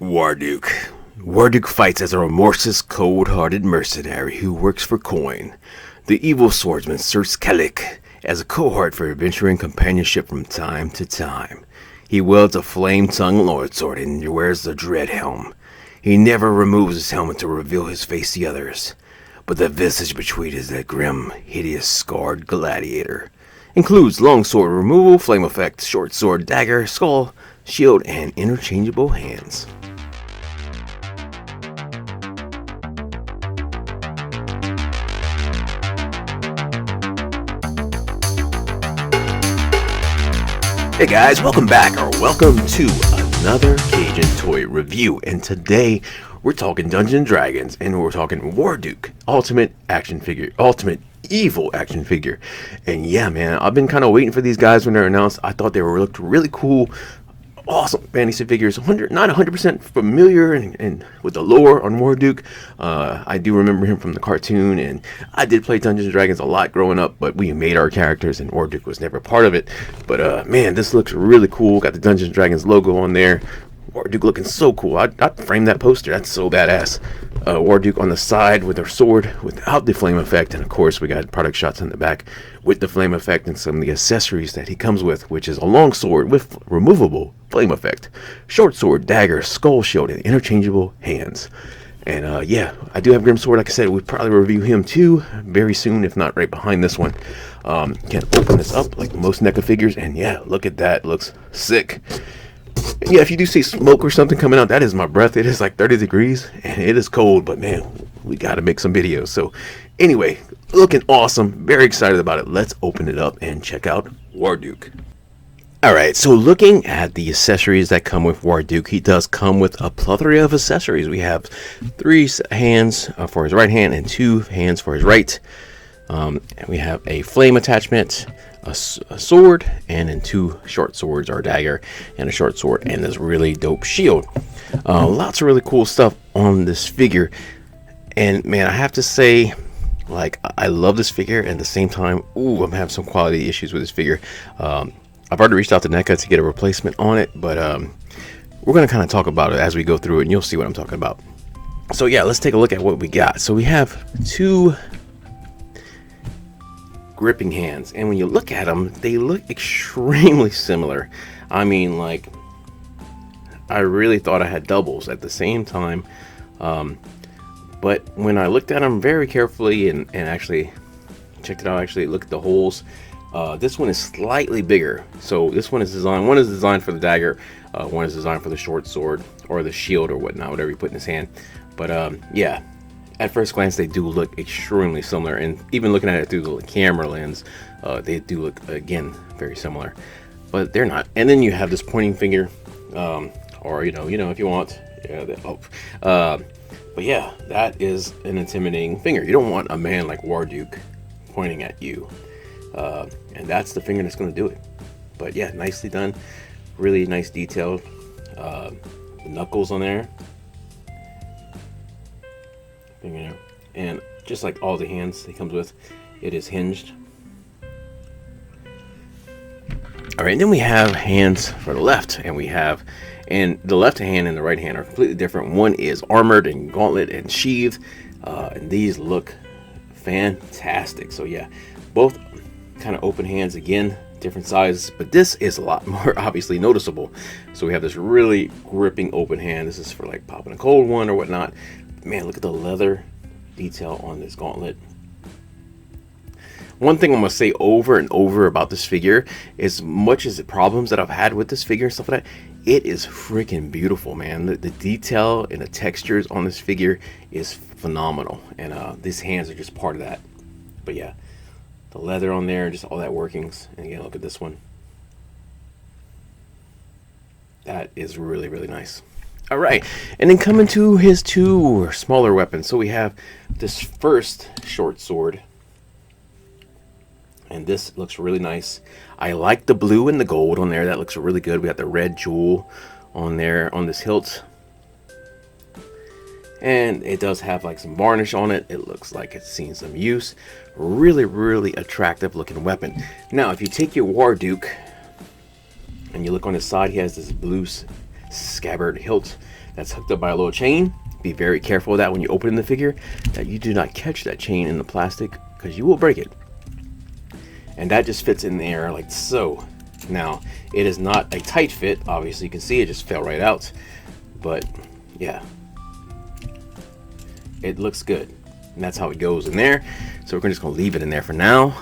Warduke. Warduke fights as a remorseless, cold-hearted mercenary who works for coin. The evil swordsman serves Kalik as a cohort for adventure and companionship from time to time. He wields a flame-tongued lord sword and wears the dread helm. He never removes his helmet to reveal his face to others, but the visage between is a grim, hideous, scarred gladiator. Includes longsword removal, flame effect, short sword, dagger, skull, shield, and interchangeable hands. Hey guys, welcome back, or welcome to another Cajun toy review. And today we're talking Dungeons & Dragons, and we're talking Warduke, ultimate evil action figure. And yeah, man, I've been kind of waiting for these guys when they're announced. I thought they looked really cool. Awesome fantasy figures. Not 100% familiar and with the lore on Warduke. I do remember him from the cartoon, and I did play Dungeons & Dragons a lot growing up, but we made our characters, and Warduke was never part of it. But man, this looks really cool. Got the Dungeons & Dragons logo on there. Warduke looking so cool. I'd frame that poster. That's so badass. Warduke on the side with her sword without the flame effect, and of course we got product shots in the back with the flame effect and some of the accessories that he comes with, which is a long sword with removable flame effect, short sword, dagger, skull shield, and interchangeable hands. And yeah, I do have Grimsword. Like I said, we'll probably review him too very soon, if not right behind this one. Can open this up like most Neca figures, and yeah, look at that. Looks sick. And yeah, if you do see smoke or something coming out, that is my breath. It is like 30 degrees and it is cold, but man, we got to make some videos. So anyway, looking awesome. Very excited about it. Let's open it up and check out Warduke. Alright, so looking at the accessories that come with Warduke, he does come with a plethora of accessories. We have 3 hands for his right hand and 2 hands for his right. And we have a flame attachment, a sword, and then 2 short swords, or a dagger and a short sword, and this really dope shield. Lots of really cool stuff on this figure. And man, I have to say, like, I love this figure, and at the same time, I'm having some quality issues with this figure. I've already reached out to Neca to get a replacement on it, but we're going to kind of talk about it as we go through it, and you'll see what I'm talking about. So yeah, let's take a look at what we got. So we have 2 gripping hands, and when you look at them, they look extremely similar. I mean, like, I really thought I had doubles at the same time, but when I looked at them very carefully and actually checked it out, actually looked at the holes, this one is slightly bigger. So this one is designed for the dagger, one is designed for the short sword or the shield or whatnot, whatever you put in his hand. But yeah, at first glance they do look extremely similar, and even looking at it through the camera lens, they do look, again, very similar, but they're not. And then you have this pointing finger, or you know if you want, but yeah, that is an intimidating finger. You don't want a man like Warduke pointing at you, and that's the finger that's going to do it. But yeah, nicely done, really nice detailed. The knuckles on there, fingernail, and just like all the hands it comes with, it is hinged. All right, and then we have hands for the left, and the left hand and the right hand are completely different. One is armored and gauntlet and sheathed, and these look fantastic. So yeah, both kind of open hands, again, different sizes, but this is a lot more obviously noticeable. So we have this really gripping open hand. This is for like popping a cold one or whatnot. Man, look at the leather detail on this gauntlet. One thing I'm going to say over and over about this figure, as much as the problems that I've had with this figure and stuff like that, it is freaking beautiful, man. The detail and the textures on this figure is phenomenal, and these hands are just part of that. But yeah, the leather on there, just all that workings. And again, look at this one. That is really, really nice. All right, and then coming to his 2 smaller weapons. So we have this first short sword, and this looks really nice. I like the blue and the gold on there. That looks really good. We got the red jewel on there on this hilt, and it does have like some varnish on it. It looks like it's seen some use. Really, really attractive looking weapon. Now, if you take your Warduke and you look on his side, he has this blue scabbard hilt that's hooked up by a little chain. Be very careful of that when you open the figure, that you do not catch that chain in the plastic, because you will break it. And that just fits in there like so. Now, it is not a tight fit, obviously. You can see it just fell right out, but yeah, it looks good, and that's how it goes in there. So we're just gonna leave it in there for now,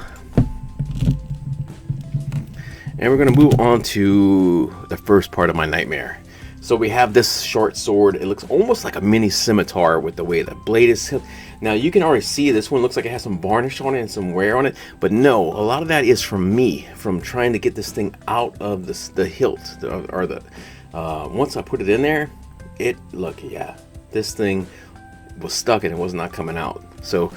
and we're gonna move on to the first part of my nightmare. So we have this short sword. It looks almost like a mini scimitar with the way the blade is. Now you can already see this one looks like it has some varnish on it and some wear on it, but no, a lot of that is from me, from trying to get this thing out of the hilt, or the once I put it in there, this thing was stuck and it was not coming out. So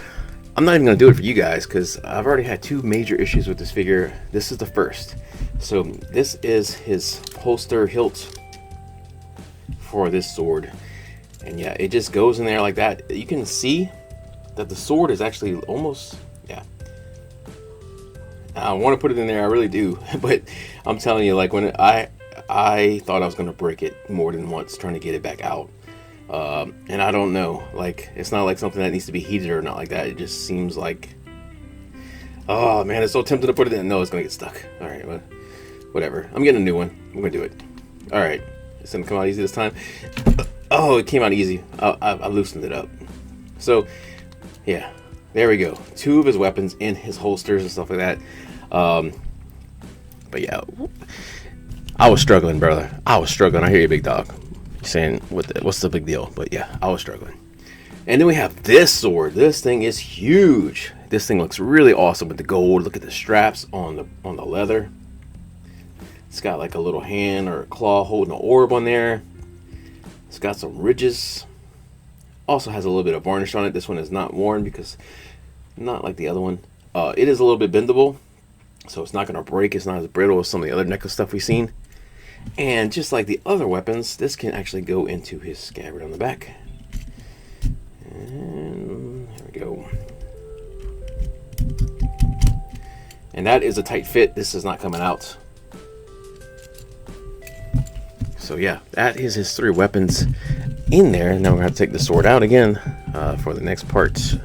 I'm not even gonna do it for you guys, because I've already had 2 major issues with this figure. This is the first. So this is his holster hilt for this sword, and yeah, it just goes in there like that. You can see that the sword is actually almost, yeah, I want to put it in there, I really do, but I'm telling you, like, when I thought I was gonna break it more than once trying to get it back out, and I don't know, like, it's not like something that needs to be heated or not like that. It just seems like, oh man, it's so tempted to put it in. No, it's gonna get stuck. All right, well, whatever, I'm getting a new one. I'm gonna do it. All right, it's gonna come out easy this time. Oh, it came out easy. I loosened it up. So yeah, there we go. 2 of his weapons in his holsters and stuff like that. But yeah, I was struggling, brother. I was struggling. I hear you, big dog. You're saying what's the big deal? But yeah, I was struggling. And then we have this sword. This thing is huge. This thing looks really awesome with the gold. Look at the straps on the leather. It's got like a little hand or a claw holding an orb on there. It's got some ridges. Also has a little bit of varnish on it. This one is not worn because, not like the other one. It is a little bit bendable, so it's not going to break. It's not as brittle as some of the other Neca stuff we've seen. And just like the other weapons, this can actually go into his scabbard on the back. And there we go. And that is a tight fit. This is not coming out. So yeah, that is his 3 weapons in there. Now we're going to take the sword out again for the next part. And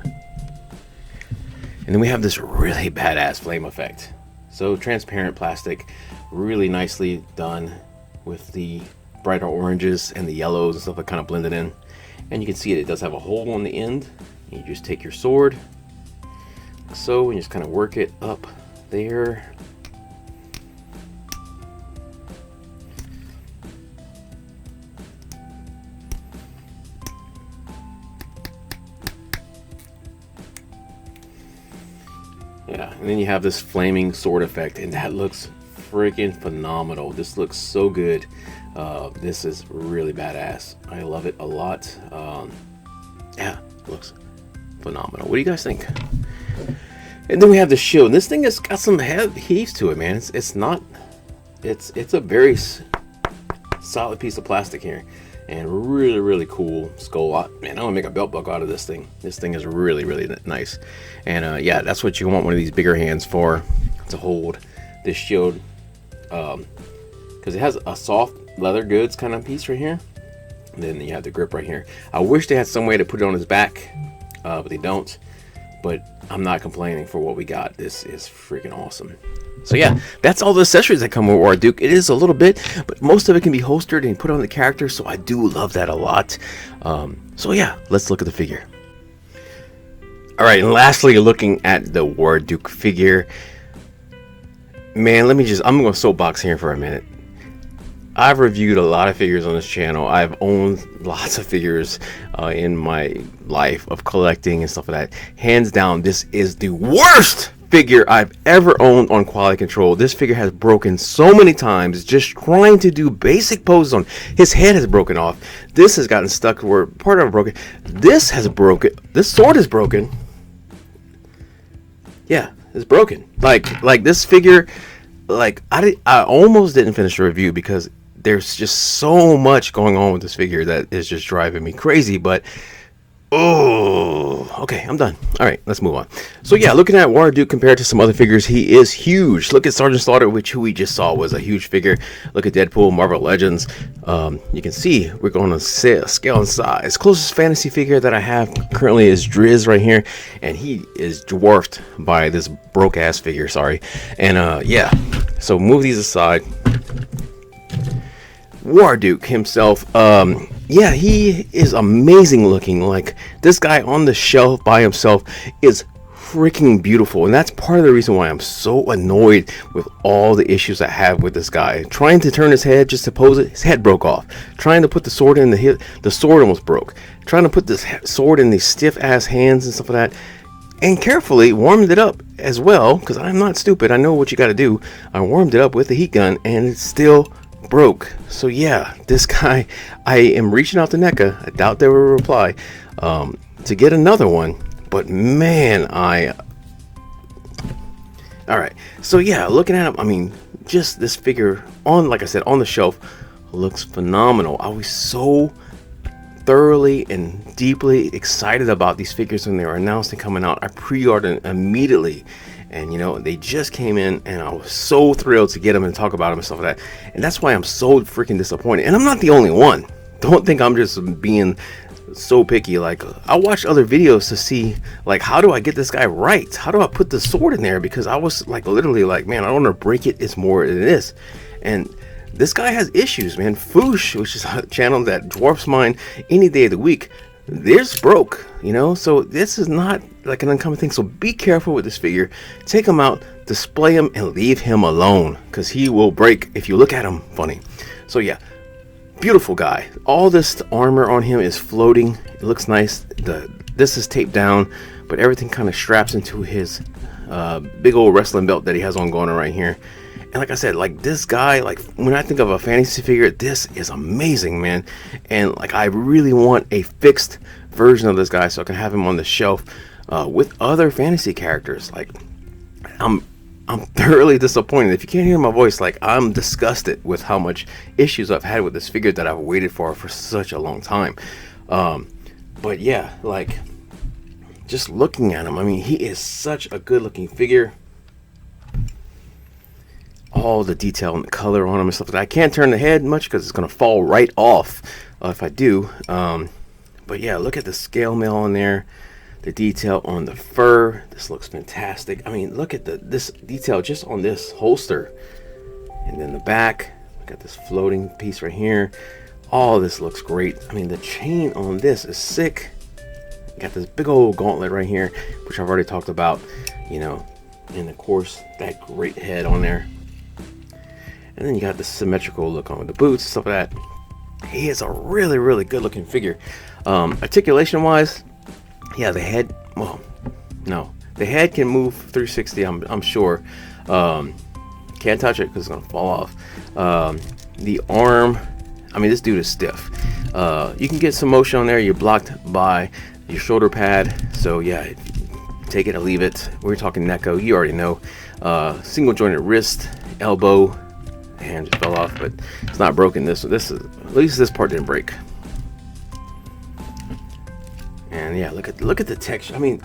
then we have this really badass flame effect. So transparent plastic, really nicely done with the brighter oranges and the yellows and stuff that kind of blended in. And you can see it does have a hole on the end. You just take your sword, so, and just kind of work it up there. Yeah, and then you have this flaming sword effect, and that looks freaking phenomenal. This looks so good. This is really badass. I love it a lot. Yeah, it looks phenomenal. What do you guys think? And then we have the shield. And this thing has got some heaves to it, man. It's a very solid piece of plastic here, and really cool skull. Man, I'm gonna make a belt buckle out of this thing. This thing is really nice. And yeah, that's what you want one of these bigger hands for, to hold this shield, because it has a soft leather goods kind of piece right here. And then you have the grip right here. I wish they had some way to put it on his back, but they don't. But I'm not complaining for what we got. This is freaking awesome. So yeah, that's all the accessories that come with Warduke. It is a little bit, but most of it can be holstered and put on the character, so I do love that a lot. So yeah, let's look at the figure. Alright, and lastly, looking at the Warduke figure. Man, I'm going to soapbox here for a minute. I've reviewed a lot of figures on this channel. I've owned lots of figures in my life of collecting and stuff like that. Hands down, this is the worst figure I've ever owned on quality control. This figure has broken so many times just trying to do basic poses on. His head has broken off. This has gotten stuck where part of it broken. This has broken. This sword is broken. Yeah, it's broken. Like this figure, like I almost didn't finish the review because there's just so much going on with this figure that is just driving me crazy. But Oh, okay, I'm done. All right, let's move on. So yeah, looking at Warduke compared to some other figures, he is huge. Look at Sergeant Slaughter, which who we just saw was a huge figure. Look at Deadpool, Marvel Legends. You can see we're going to scale and size. Closest fantasy figure that I have currently is Driz right here, and he is dwarfed by this broke ass figure. Sorry, and yeah. So move these aside. Warduke himself, yeah, he is amazing looking. Like, this guy on the shelf by himself is freaking beautiful, and that's part of the reason why I'm so annoyed with all the issues I have with this guy. Trying to turn his head just to pose it, his head broke off. Trying to put the sword in the sword almost broke. Trying to put this sword in these stiff ass hands and stuff like that, and carefully warmed it up as well, because I'm not stupid. I know what you got to do. I warmed it up with the heat gun, and it's still broke. So yeah, this guy, I am reaching out to Neca. I doubt they will reply to get another one, but man, all right. So yeah, looking at him, I mean, just this figure on, like I said, on the shelf looks phenomenal. I was so thoroughly and deeply excited about these figures when they were announced and coming out. I pre-ordered immediately, and you know, they just came in, and I was so thrilled to get them and talk about them and stuff like that. And that's why I'm so freaking disappointed. And I'm not the only one. Don't think I'm just being so picky. Like, I watched other videos to see, like, how do I get this guy right? How do I put the sword in there? Because I was like, literally like, man, I don't want to break it. It's more than this. And this guy has issues, man. Foosh, which is a channel that dwarfs mine any day of the week, theirs broke, you know. So this is not like an uncommon thing. So be careful with this figure. Take him out, display him, and leave him alone, because he will break if you look at him funny. So yeah, beautiful guy. All this armor on him is floating. It looks nice. This is taped down, but everything kind of straps into his big old wrestling belt that he has on going on right here. And like I said, like, this guy, like, when I think of a fantasy figure, this is amazing, man. And like, I really want a fixed version of this guy so I can have him on the shelf with other fantasy characters. Like, I'm thoroughly disappointed. If you can't hear my voice, like, I'm disgusted with how much issues I've had with this figure that I've waited for such a long time. But yeah, like, just looking at him, I mean, he is such a good looking figure. All the detail and the color on him and stuff like that. I can't turn the head much because it's going to fall right off if I do. But yeah, look at the scale mail on there, the detail on the fur. This looks fantastic. I mean, look at this detail just on this holster, and then the back. Got this floating piece right here. All this looks great. I mean, the chain on this is sick. Got this big old gauntlet right here, which I've already talked about, you know, and of course that great head on there. And then you got the symmetrical look on with the boots and stuff like that. He is a really, really good looking figure. Articulation wise, yeah, the head, well, no, the head can move 360, I'm sure. Can't touch it because it's gonna fall off. The arm, I mean, this dude is stiff. You can get some motion on there. You're blocked by your shoulder pad, so yeah, take it or leave it. We're talking Neca, you already know. Single jointed wrist, elbow. Hand just fell off, but it's not broken. This is, at least this part didn't break. And yeah, look at the texture. I mean,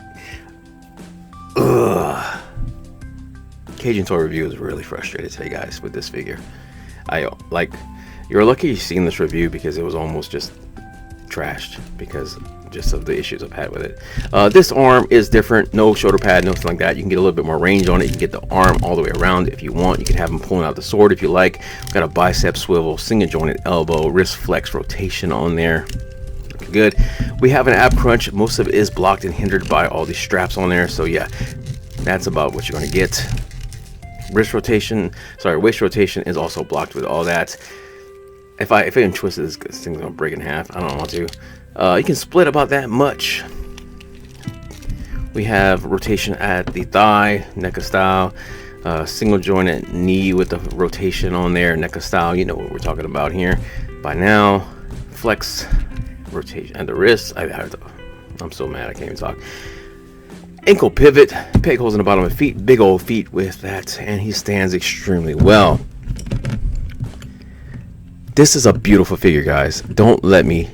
Cajun Toy Review is really frustrated today, guys, with this figure. You're lucky you've seen this review, because it was almost just trashed because just of the issues I've had with it. This arm is different. No shoulder pad, nothing like that. You can get a little bit more range on it. You can get the arm all the way around if you want. You can have him pulling out the sword if you like. We've got a bicep swivel, single jointed elbow, wrist flex rotation on there. Looking good. We have an ab crunch. Most of it is blocked and hindered by all these straps on there. So yeah, that's about what you're going to get. Waist rotation is also blocked with all that. If I even twist it, this thing's gonna break in half. I don't want to. You can split about that much. We have rotation at the thigh, Neca style. Single jointed knee with the rotation on there, Neca style. You know what we're talking about here by now. Flex rotation at the wrist. I'm so mad I can't even talk. Ankle pivot, peg holes in the bottom of the feet, big old feet with that, and he stands extremely well. This is a beautiful figure, guys. Don't let me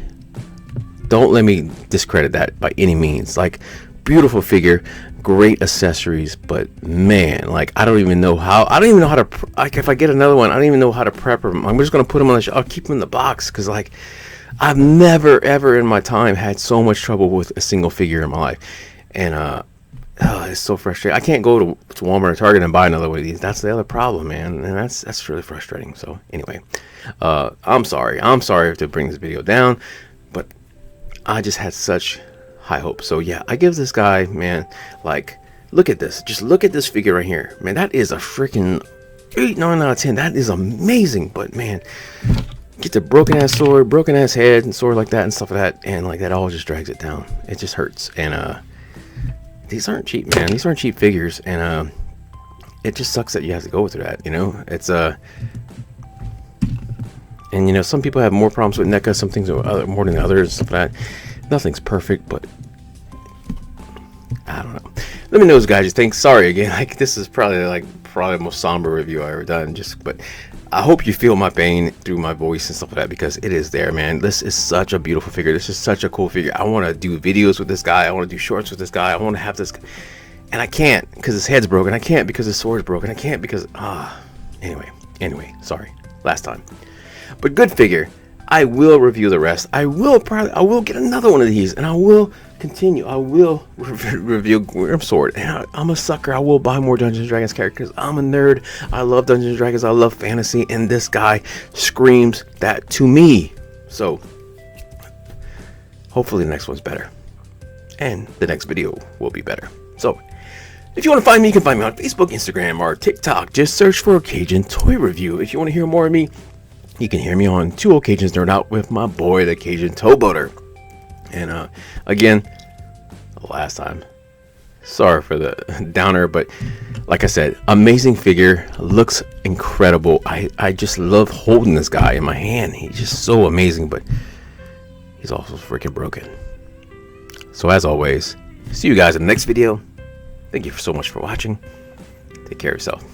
don't let me discredit that by any means. Like, beautiful figure, great accessories, but man, like, I don't even know how to, like, if I get another one, I don't even know how to prep them. I'm just gonna put them on I'll keep them in the box, because like, I've never ever in my time had so much trouble with a single figure in my life. And it's so frustrating. I can't go to Walmart or Target and buy another one of these. That's the other problem, man, and that's really frustrating. So anyway, I'm sorry to bring this video down, but I just had such high hopes. So yeah, I give this guy, man, like, look at this. Just look at this figure right here, man. That is a freaking 8, 9 out of 10. That is amazing. But man, get the broken ass sword, broken ass head, and sword like that and stuff like that, and like that all just drags it down. It just hurts. And these aren't cheap, man. These aren't cheap figures, and it just sucks that you have to go through that. You know, it's and you know, some people have more problems with NECA, some things are more than others, stuff like that. Nothing's perfect, but I don't know. Let me know, guys, you think. Sorry again, like, this is probably the most somber review I ever done. But I hope you feel my pain through my voice and stuff like that, because it is there, man. This is such a beautiful figure. This is such a cool figure. I want to do videos with this guy. I want to do shorts with this guy. I want to have this, and I can't because his head's broken. I can't because his sword's broken. I can't because anyway, sorry. Last time. But good figure. I will review the rest. I will get another one of these, and I will continue. I will review Worm Sword. And I'm a sucker. I will buy more Dungeons and Dragons characters. I'm a nerd. I love Dungeons and Dragons. I love fantasy, and this guy screams that to me. So hopefully the next one's better, and the next video will be better. So if you want to find me, you can find me on Facebook, Instagram, or TikTok. Just search for Cajun Toy Review. If you want to hear more of me, you can hear me on 2 Cajuns Nerd Out with my boy, the Cajun Towboater. And again, last time, sorry for the downer, but like I said, amazing figure, looks incredible. I just love holding this guy in my hand. He's just so amazing, but he's also freaking broken. So as always, see you guys in the next video. Thank you so much for watching. Take care of yourself.